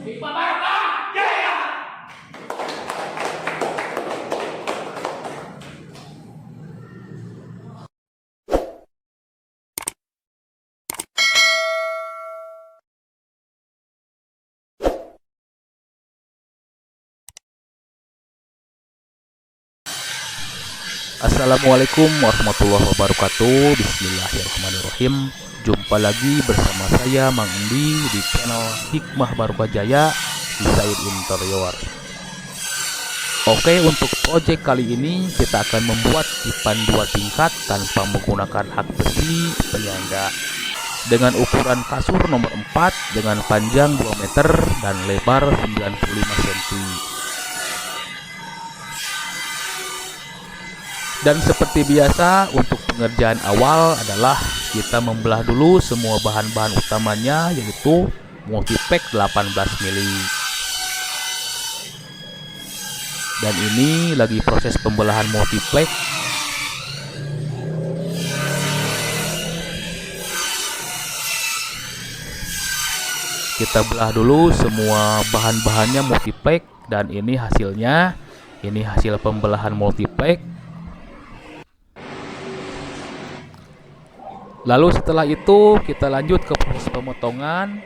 Assalamualaikum warahmatullahi wabarakatuh. Bismillahirrahmanirrahim. Jumpa lagi bersama saya Mang Endi di channel Hikmah Barokah Jaya Desain Interior. Oke, untuk proyek kali ini kita akan membuat dipan 2 tingkat tanpa menggunakan hak besi penyangga dengan ukuran kasur nomor 4 dengan panjang 2 meter dan lebar 95 cm. Dan seperti biasa, untuk pengerjaan awal adalah kita membelah dulu semua bahan-bahan utamanya, yaitu multipack 18 mili. Dan ini lagi proses pembelahan multipack. Kita belah dulu semua bahan-bahannya multipack, dan ini hasilnya. Ini hasil pembelahan multipack. Lalu setelah itu kita lanjut ke proses pemotongan.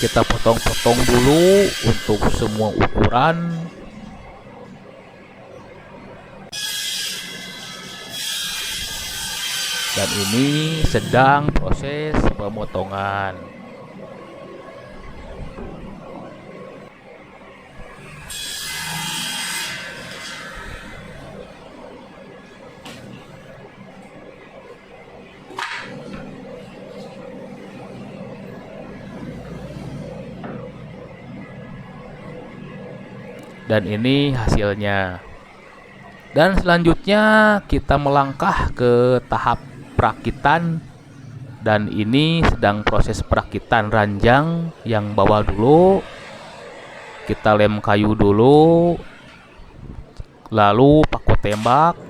Kita potong-potong dulu untuk semua ukuran. Dan ini sedang proses pemotongan. Dan ini hasilnya. Dan selanjutnya kita melangkah ke tahap perakitan. Dan ini sedang proses perakitan ranjang yang bawah dulu. Kita lem kayu dulu, lalu paku tembak,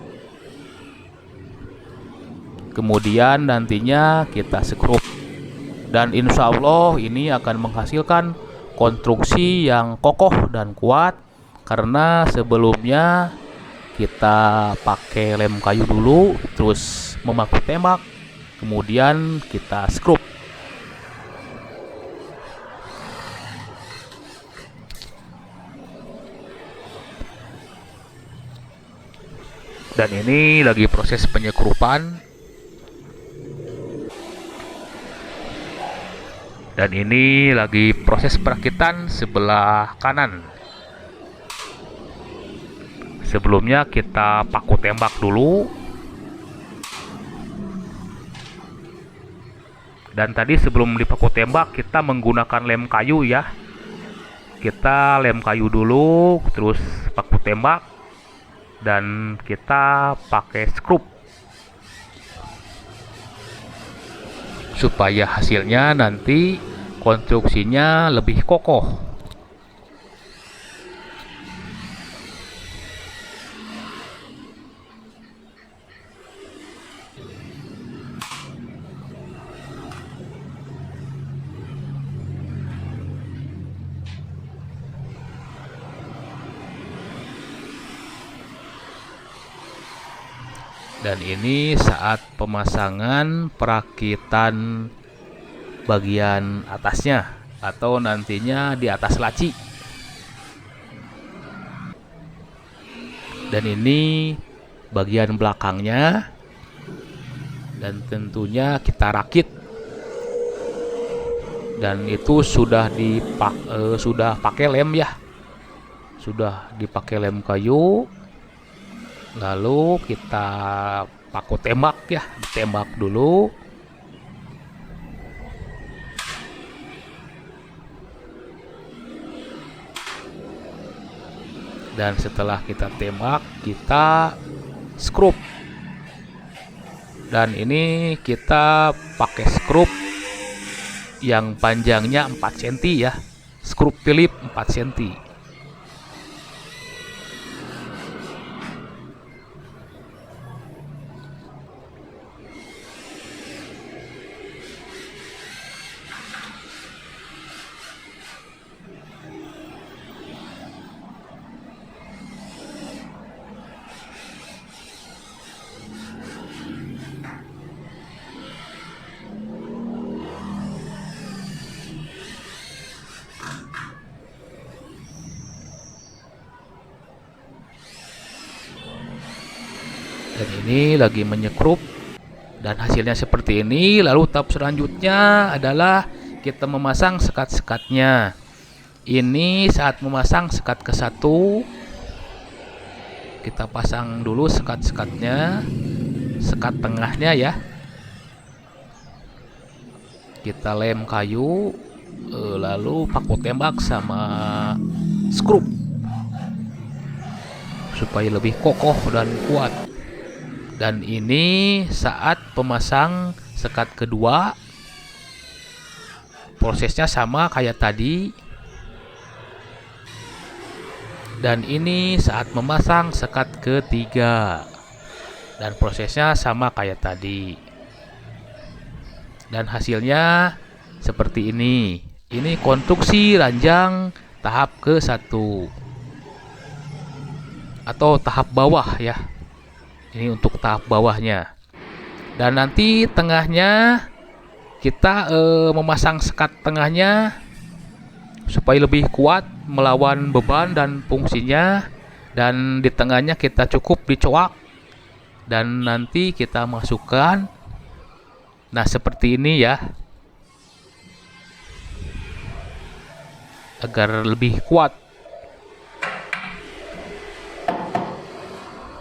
kemudian nantinya kita skrup. Dan insya Allah ini akan menghasilkan konstruksi yang kokoh dan kuat, karena sebelumnya kita pakai lem kayu dulu, terus memaku tembak, kemudian kita skrup. Dan ini lagi proses penyekrupan. Dan ini lagi proses perakitan sebelah kanan. Sebelumnya kita paku tembak dulu. Dan tadi sebelum dipaku tembak kita menggunakan lem kayu ya. Kita lem kayu dulu, terus paku tembak, dan kita pakai skrup supaya hasilnya nanti konstruksinya lebih kokoh. Dan ini saat pemasangan perakitan bagian atasnya, atau nantinya di atas laci. Dan ini bagian belakangnya. Dan tentunya kita rakit. Dan itu sudah pakai lem ya. Sudah dipakai lem kayu. Lalu kita paku tembak ya, ditembak dulu. Dan setelah kita tembak, kita skrup. Dan ini kita pakai skrup yang panjangnya 4 cm ya. Skrup Phillips 4 cm. Dan ini lagi menyekrup dan hasilnya seperti ini. Lalu tahap selanjutnya adalah kita memasang sekat-sekatnya. Ini saat memasang sekat ke satu, kita pasang dulu sekat-sekatnya, sekat tengahnya ya. Kita lem kayu, lalu paku tembak sama skrup supaya lebih kokoh dan kuat. Dan ini saat pemasang sekat kedua, prosesnya sama kayak tadi. Dan ini saat memasang sekat ketiga, dan prosesnya sama kayak tadi. Dan hasilnya seperti ini. Ini konstruksi ranjang tahap ke-1 atau tahap bawah ya. Ini untuk tahap bawahnya. Dan nanti tengahnya kita memasang sekat tengahnya supaya lebih kuat melawan beban dan fungsinya. Dan di tengahnya kita cukup dicoak dan nanti kita masukkan. Nah, seperti ini ya, agar lebih kuat.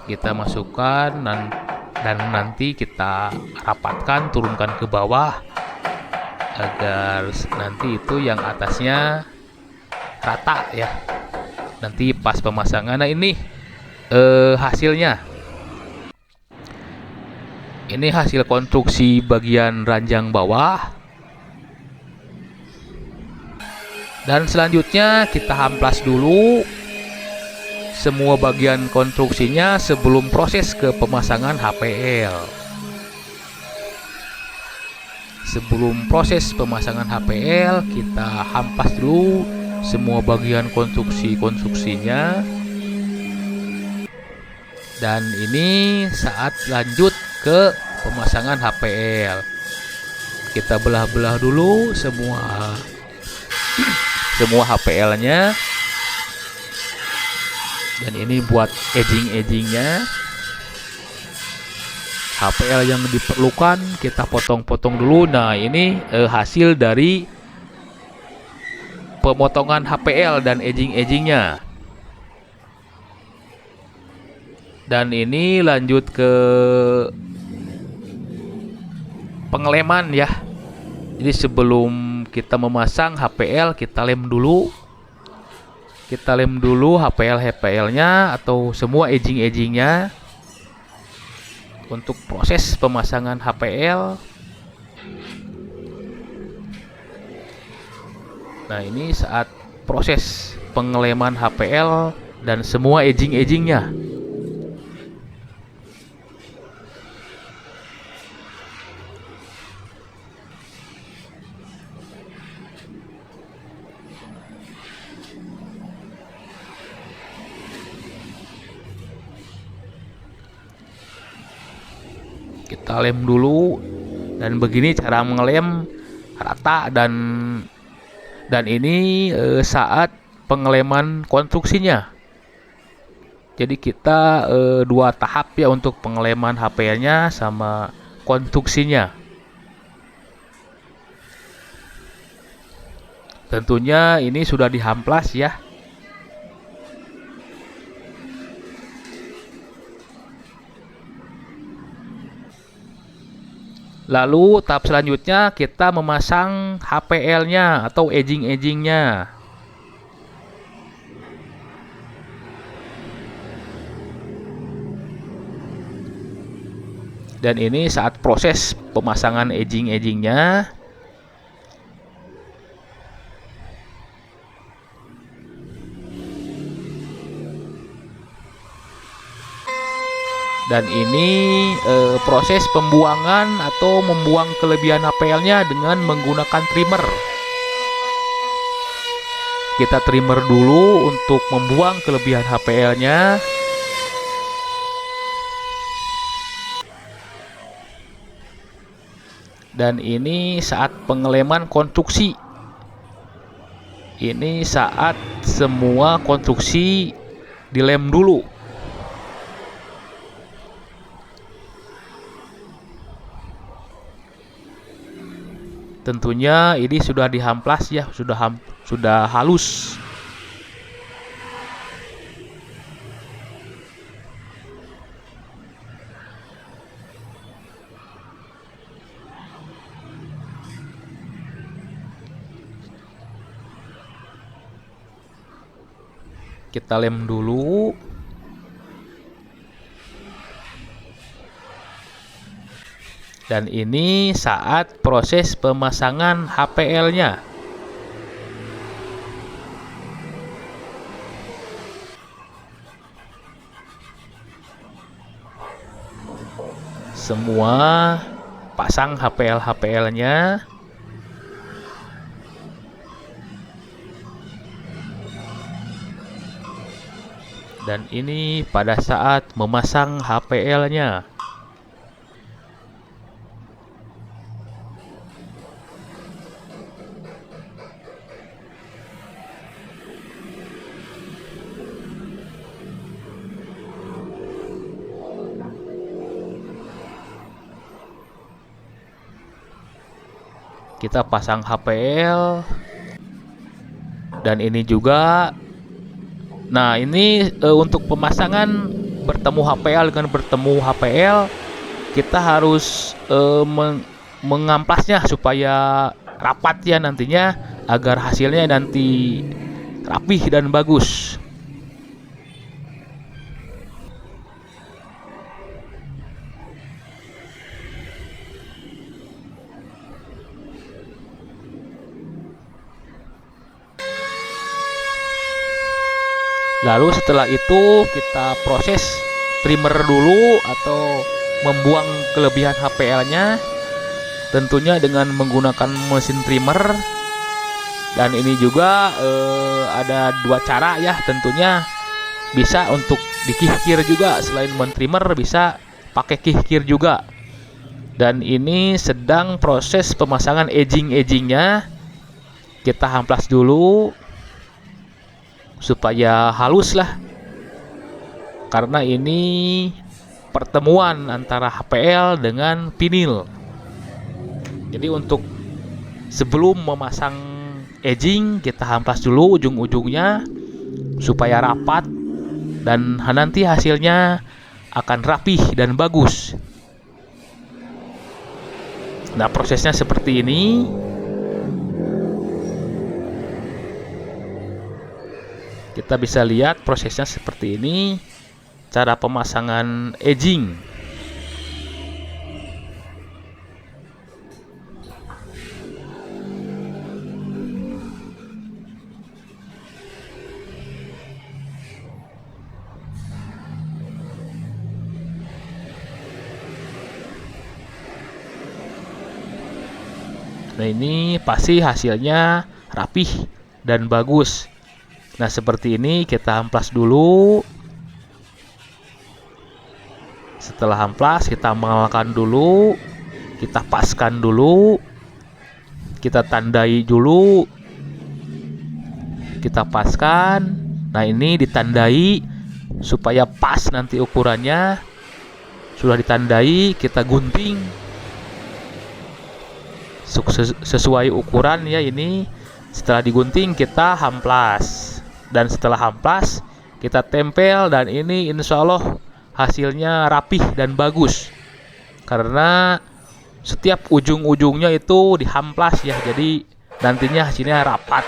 Kita masukkan dan nanti kita rapatkan, turunkan ke bawah agar nanti itu yang atasnya rata ya. Nanti pas pemasangan. Nah, ini hasilnya. Ini hasil konstruksi bagian ranjang bawah. Dan selanjutnya kita amplas dulu semua bagian konstruksinya sebelum proses ke pemasangan HPL. Sebelum proses pemasangan HPL, kita amplas dulu semua bagian konstruksinya. Dan ini saat lanjut ke pemasangan HPL. Kita belah-belah dulu semua HPL-nya. Dan ini buat edging-edgingnya. HPL yang diperlukan kita potong-potong dulu. Nah, ini hasil dari pemotongan HPL dan edging-edgingnya. Dan ini lanjut ke pengeleman ya. Jadi sebelum kita memasang HPL, kita lem dulu. Kita lem dulu HPL-nya atau semua edging-edgingnya untuk proses pemasangan HPL. Nah, ini saat proses pengeleman HPL dan semua edging-edgingnya. Kita lem dulu, dan begini cara mengelem rata. Dan ini saat pengeleman konstruksinya. Jadi kita dua tahap ya untuk pengeleman HPL-nya sama konstruksinya. Tentunya ini sudah dihamplas ya. Lalu tahap selanjutnya kita memasang HPL-nya atau edging-edgingnya. Dan ini saat proses pemasangan edging-edgingnya. Dan ini proses pembuangan atau membuang kelebihan HPL-nya dengan menggunakan trimmer. Kita trimmer dulu untuk membuang kelebihan HPL-nya. Dan ini saat pengeleman konstruksi. Ini saat semua konstruksi dilem dulu. tentunya ini sudah dihamplas ya, sudah halus. Kita lem dulu. Dan ini saat proses pemasangan HPL-nya. Semua pasang HPL-nya. Dan ini pada saat memasang HPL-nya. Kita pasang HPL. Dan ini juga. Nah, ini untuk pemasangan bertemu HPL dengan bertemu HPL, kita harus mengamplasnya supaya rapat ya nantinya, agar hasilnya nanti rapih dan bagus. Lalu setelah itu kita proses trimmer dulu atau membuang kelebihan HPL-nya, tentunya dengan menggunakan mesin trimmer. Dan ini juga ada dua cara ya, tentunya bisa untuk dikikir juga, selain mentrimmer bisa pakai kikir juga. Dan ini sedang proses pemasangan edging-edgingnya. Kita hamplas dulu supaya halus lah, karena ini pertemuan antara HPL dengan vinil. Jadi untuk sebelum memasang edging, kita hamplas dulu ujung-ujungnya supaya rapat dan nanti hasilnya akan rapih dan bagus. Nah, prosesnya seperti ini. Kita bisa lihat prosesnya seperti ini, cara pemasangan edging. Nah, ini pasti hasilnya rapih dan bagus. Nah, seperti ini kita amplas dulu. Setelah amplas, kita mengalkan dulu. Kita paskan dulu. Kita tandai dulu. Kita paskan. Nah, ini ditandai supaya pas nanti ukurannya. Sudah ditandai, kita gunting sesuai ukuran ya ini. Setelah digunting, kita hamplas. Dan setelah hamplas, kita tempel, dan ini insya Allah hasilnya rapih dan bagus, karena setiap ujung-ujungnya itu dihamplas ya. Jadi nantinya hasilnya rapat,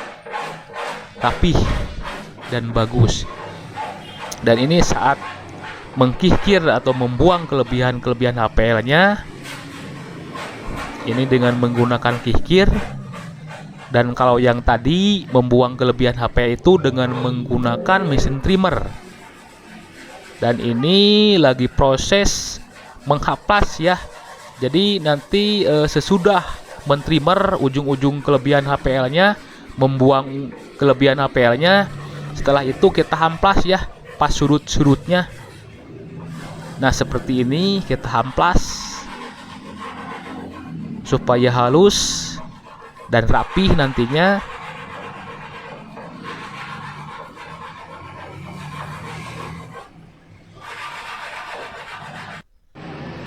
rapih dan bagus. Dan ini saat mengkikir atau membuang kelebihan HPL-nya, ini dengan menggunakan kikir. Dan kalau yang tadi membuang kelebihan HP itu dengan menggunakan mesin trimmer. Dan ini lagi proses menghaplas ya. Jadi nanti sesudah mentrimmer ujung-ujung kelebihan HPL-nya, membuang kelebihan HPL-nya, setelah itu kita hamplas ya, pas surut-surutnya. Nah, seperti ini kita hamplas supaya halus dan rapih nantinya.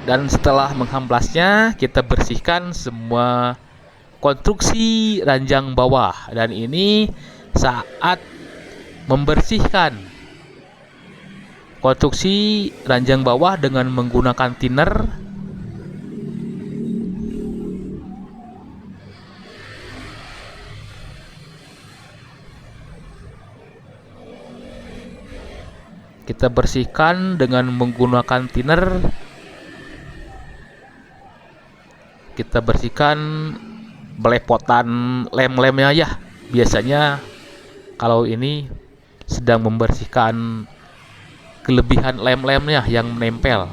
Dan setelah menghamplasnya, kita bersihkan semua konstruksi ranjang bawah, dan ini saat membersihkan konstruksi ranjang bawah dengan menggunakan thinner, kita bersihkan dengan menggunakan thinner. Kita bersihkan belepotan lem-lemnya ya. Biasanya kalau ini sedang membersihkan kelebihan lem-lemnya yang menempel.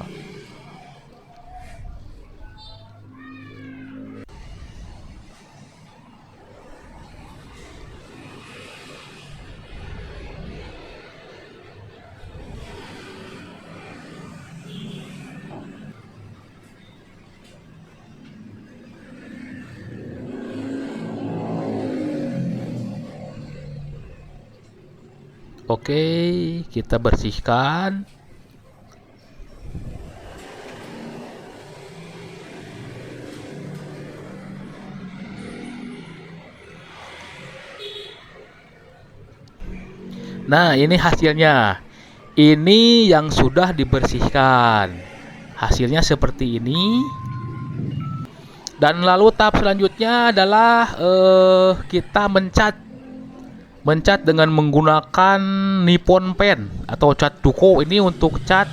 Oke, kita bersihkan. Nah, ini hasilnya. Ini yang sudah dibersihkan. Hasilnya seperti ini. Dan lalu tahap selanjutnya adalah kita mencat dengan menggunakan Nippon Pen atau cat Duko. Ini untuk cat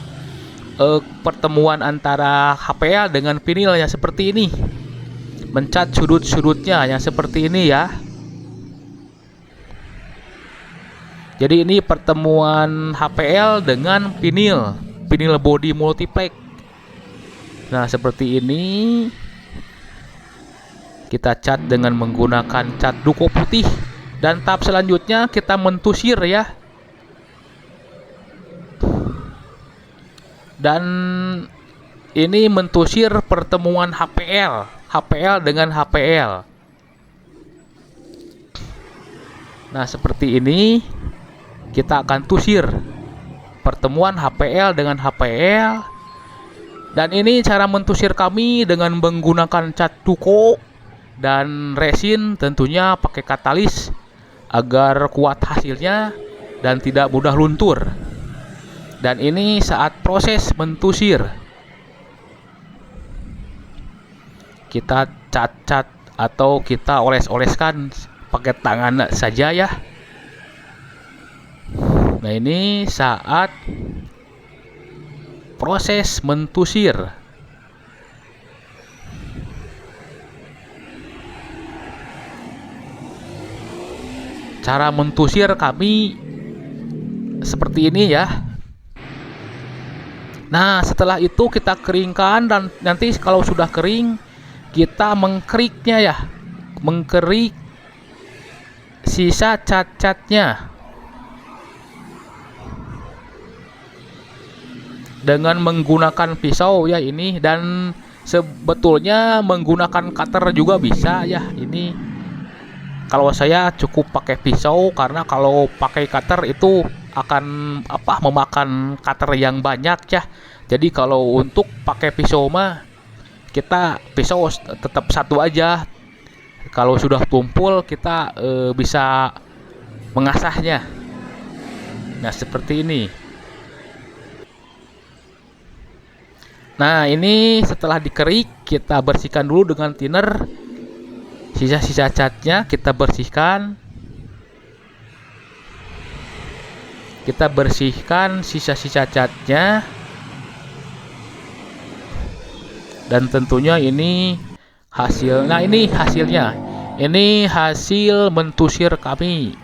pertemuan antara HPL dengan vinil yang seperti ini. Mencat sudut-sudutnya yang seperti ini ya. Jadi ini pertemuan HPL dengan vinil body multiplex. Nah, seperti ini. Kita cat dengan menggunakan cat Duko putih. Dan tahap selanjutnya kita mentusir ya. Dan ini mentusir pertemuan HPL dengan HPL. Nah, seperti ini kita akan tusir pertemuan HPL dengan HPL. Dan ini cara mentusir kami dengan menggunakan cat Duko dan resin, tentunya pakai katalis agar kuat hasilnya dan tidak mudah luntur. Dan ini saat proses mentusir, kita cat-cat atau kita oles-oleskan pakai tangan saja ya. Nah, ini saat proses mentusir. Cara mentusir kami seperti ini ya. Nah, setelah itu kita keringkan, dan nanti kalau sudah kering kita mengkeriknya ya. Mengkerik sisa cat-catnya dengan menggunakan pisau ya ini. Dan sebetulnya menggunakan cutter juga bisa ya. Ini kalau saya cukup pakai pisau, karena kalau pakai cutter itu akan memakan cutter yang banyak ya. Jadi kalau untuk pakai pisau mah kita pisau tetap satu aja. Kalau sudah tumpul kita bisa mengasahnya. Nah, seperti ini. Nah, ini setelah dikerik kita bersihkan dulu dengan thinner. Sisa-sisa catnya kita bersihkan. Kita bersihkan sisa-sisa catnya. Dan tentunya ini hasil. Nah, ini hasilnya. Ini hasil mentusir kami.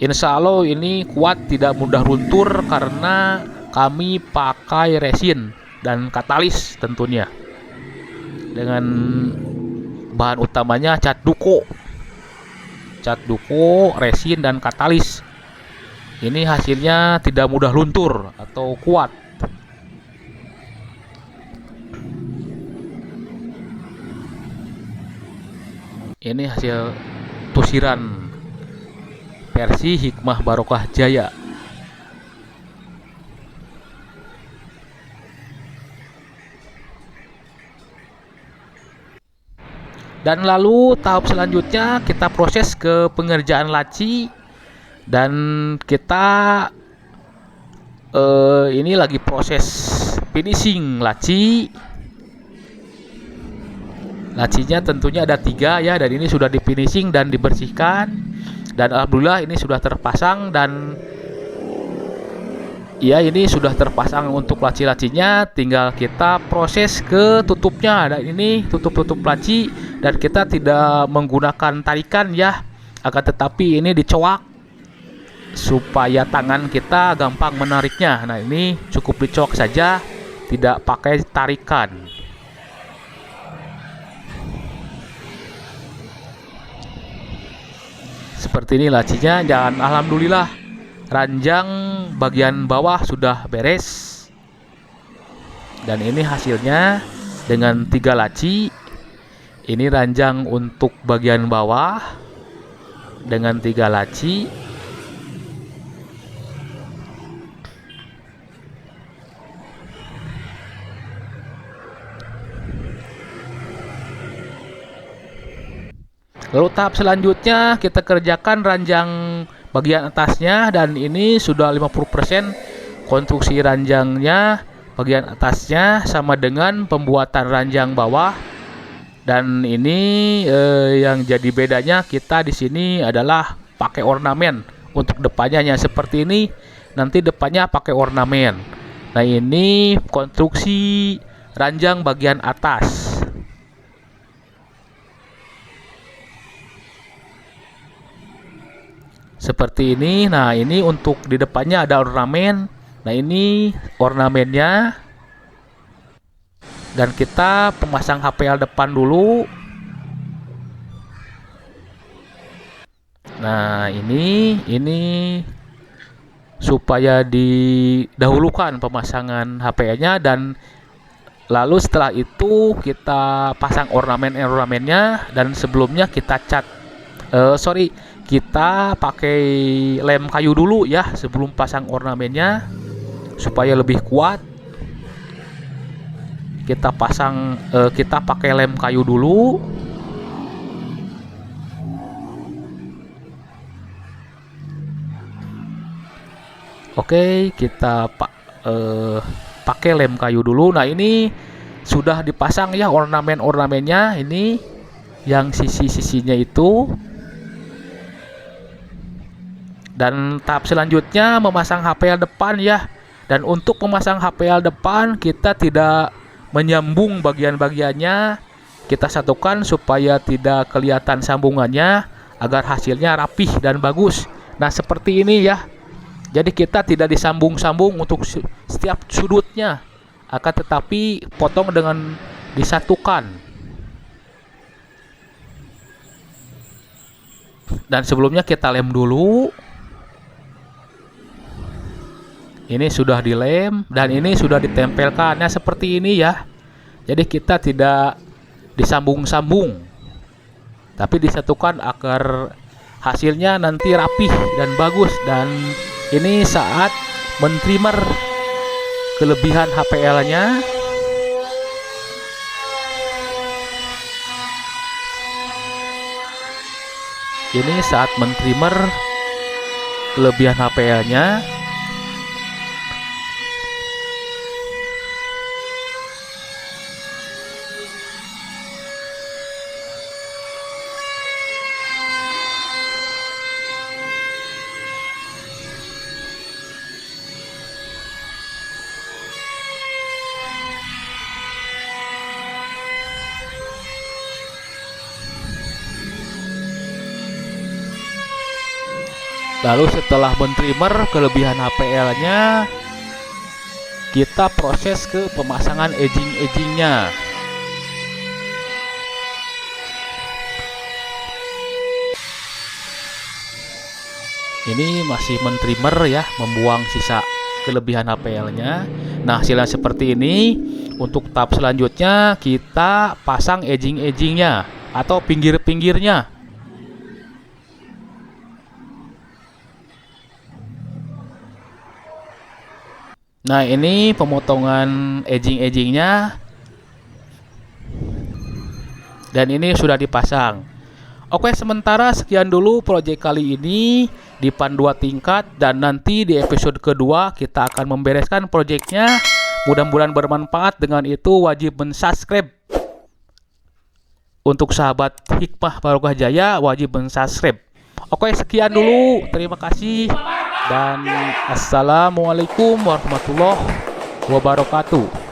Insya Allah ini kuat, tidak mudah luntur karena kami pakai resin dan katalis tentunya. Dengan bahan utamanya cat Duko, resin dan katalis. Ini hasilnya tidak mudah luntur atau kuat. Ini hasil tusiran versi Hikmah Barokah Jaya. Dan lalu tahap selanjutnya kita proses ke pengerjaan laci, dan kita ini lagi proses finishing laci. Lacinya tentunya ada 3 ya, dan ini sudah di finishing dan dibersihkan, dan alhamdulillah ini sudah terpasang. Dan ya, ini sudah terpasang untuk laci-lacinya, tinggal kita proses ke tutupnya. Dan ini tutup laci, dan kita tidak menggunakan tarikan ya, akan tetapi ini dicoak supaya tangan kita gampang menariknya. Nah, ini cukup dicoak saja, tidak pakai tarikan. Seperti ini lacinya, dan alhamdulillah ranjang bagian bawah sudah beres. Dan ini hasilnya dengan 3 laci. Ini ranjang untuk bagian bawah dengan 3 laci. Lalu tahap selanjutnya kita kerjakan ranjang bagian atasnya, dan ini sudah 50% konstruksi ranjangnya. Bagian atasnya sama dengan pembuatan ranjang bawah. Dan ini yang jadi bedanya kita di sini adalah pakai ornamen untuk depannya seperti ini. Nanti depannya pakai ornamen. Nah, ini konstruksi ranjang bagian atas. Seperti ini. Nah, ini untuk di depannya ada ornamen. Nah, ini ornamennya. Dan kita pemasang HPL depan dulu. Nah, ini supaya didahulukan pemasangan HPL-nya, dan lalu setelah itu kita pasang ornamennya, dan sebelumnya kita cat kita pakai lem kayu dulu ya sebelum pasang ornamennya supaya lebih kuat. Kita pakai lem kayu dulu. Oke, kita pakai lem kayu dulu. Nah, ini sudah dipasang ya ornamennya, ini yang sisi-sisinya itu. Dan tahap selanjutnya memasang HPL depan ya. Dan untuk memasang HPL depan kita tidak menyambung bagian-bagiannya, kita satukan supaya tidak kelihatan sambungannya, agar hasilnya rapih dan bagus. Nah, seperti ini ya. Jadi kita tidak disambung-sambung untuk setiap sudutnya, akan tetapi potong dengan disatukan. Dan sebelumnya kita lem dulu. Ini sudah dilem, dan ini sudah ditempelkannya seperti ini ya. Jadi kita tidak disambung-sambung, tapi disatukan agar hasilnya nanti rapih dan bagus. Dan ini saat men-trimmer kelebihan HPL-nya. Ini saat men-trimmer kelebihan HPL-nya. Lalu setelah men-trimmer kelebihan HPL-nya, kita proses ke pemasangan edging-edgingnya. Ini masih men-trimmer ya, membuang sisa kelebihan HPL-nya. Nah, hasilnya seperti ini. Untuk tahap selanjutnya kita pasang edging-edgingnya atau pinggir-pinggirnya. Nah, ini pemotongan edging-edgingnya. dan ini sudah dipasang. Oke, sementara sekian dulu proyek kali ini di PAN 2 tingkat, dan nanti di episode kedua kita akan membereskan proyeknya. Mudah-mudahan bermanfaat. Dengan itu wajib mensubscribe. Untuk sahabat Hikmah Barokah Jaya wajib mensubscribe. Oke, sekian dulu. Terima kasih dan assalamualaikum warahmatullahi wabarakatuh.